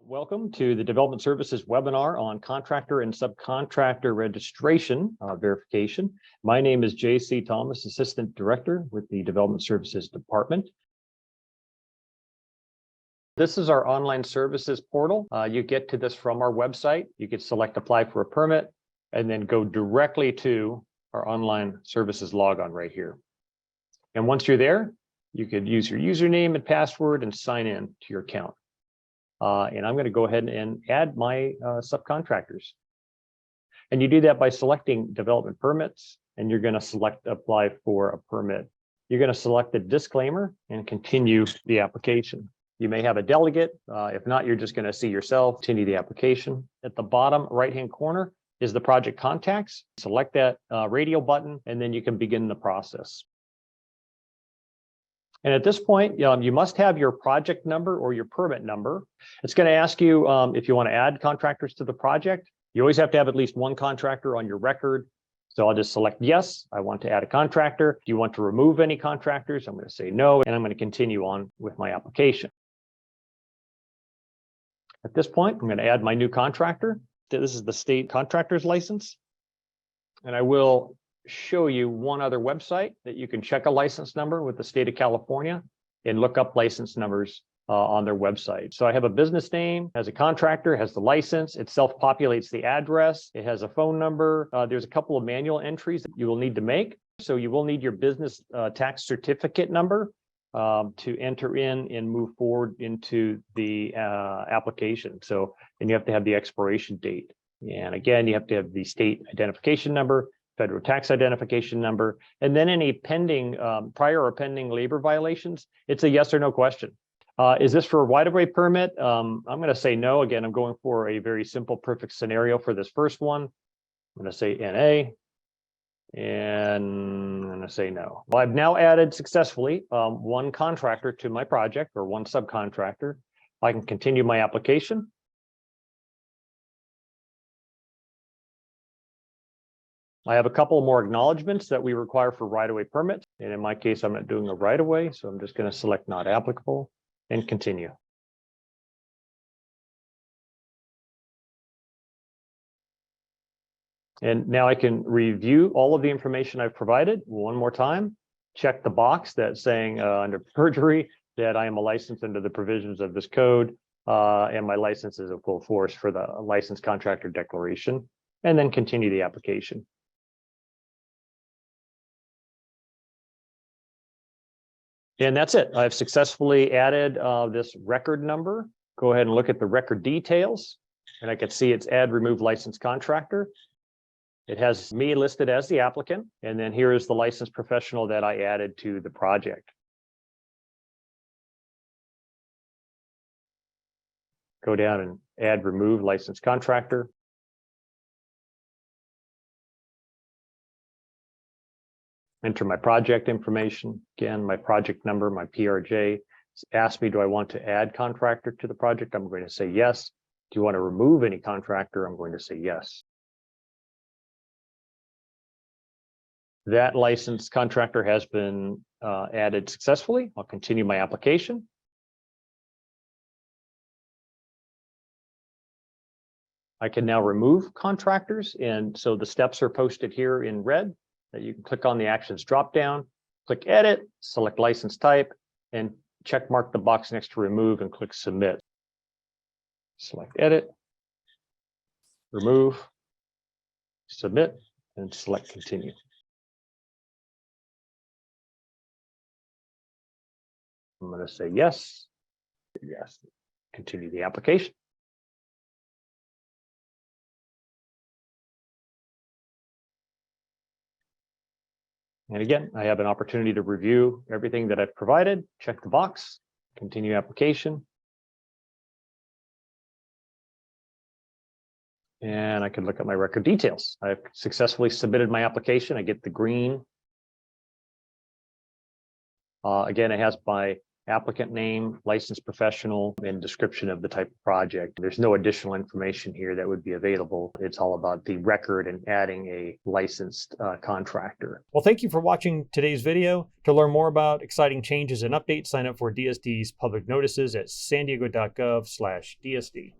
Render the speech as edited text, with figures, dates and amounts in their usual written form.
Welcome to the Development Services webinar on Contractor and Subcontractor Registration Verification. My name is J.C. Thomas, Assistant Director with the Development Services Department. This is our online services portal. You get to this from our website. You can select Apply for a Permit and then go directly to our online services logon right here. And once you're there, you could use your username and password and sign in to your account. And I'm going to go ahead and add my subcontractors. And you do that by selecting development permits, and you're going to select apply for a permit. You're going to select the disclaimer and continue the application. You may have a delegate. If not, you're just going to see yourself continue the application. At the bottom right-hand corner is the project contacts. Select that radio button, and then you can begin the process. And at this point, you must have your project number or your permit number. It's going to ask you if you want to add contractors to the project. You always have to have at least one contractor on your record. So I'll just select yes, I want to add a contractor. Do you want to remove any contractors? I'm going to say no, and I'm going to continue on with my application. At this point, I'm going to add my new contractor. This is the state contractor's license. And I will show you one other website that you can check a license number with the state of California and look up license numbers on their website. So I have a business name, has a contractor, has the license, it self-populates the address, it has a phone number. There's a couple of manual entries that you will need to make. So you will need your business tax certificate number to enter in and move forward into the application. So, and you have to have the expiration date. And again, you have to have the state identification number, federal tax identification number, and then any pending prior or pending labor violations. It's a yes or no question. Is this for a right-of-way permit? I'm going to say no. Again, I'm going for a very simple, perfect scenario for this first one. I'm going to say NA, and I'm going to say no. Well, I've now added successfully one contractor to my project, or one subcontractor. I can continue my application. I have a couple more acknowledgements that we require for right-of-way permits. And in my case, I'm not doing a right-of-way, so I'm just going to select not applicable and continue. And now I can review all of the information I've provided one more time. Check the box that's saying under perjury that I am a licensed under the provisions of this code, and my license is in full force for the licensed contractor declaration, and then continue the application. And that's it. I've successfully added this record number. Go ahead and look at the record details. And I can see it's add remove licensed contractor. It has me listed as the applicant. And then here is the licensed professional that I added to the project. Go down and add remove licensed contractor. Enter my project information. Again, my project number, my PRJ. Ask me, do I want to add contractor to the project? I'm going to say yes. Do you want to remove any contractor? I'm going to say yes. That licensed contractor has been added successfully. I'll continue my application. I can now remove contractors. And so the steps are posted here in red. That you can click on the actions drop down, click edit, select license type, and check mark the box next to remove and click submit. Select edit, remove, submit, and select continue. I'm going to say yes, yes, continue the application. And again, I have an opportunity to review everything that I've provided, check the box, continue application. And I can look at my record details. I've successfully submitted my application. I get the green. Again, it has my applicant name, licensed professional, and description of the type of project. There's no additional information here that would be available. It's all about the record and adding a licensed contractor. Well, thank you for watching today's video. To learn more about exciting changes and updates, sign up for DSD's public notices at sandiego.gov/DSD.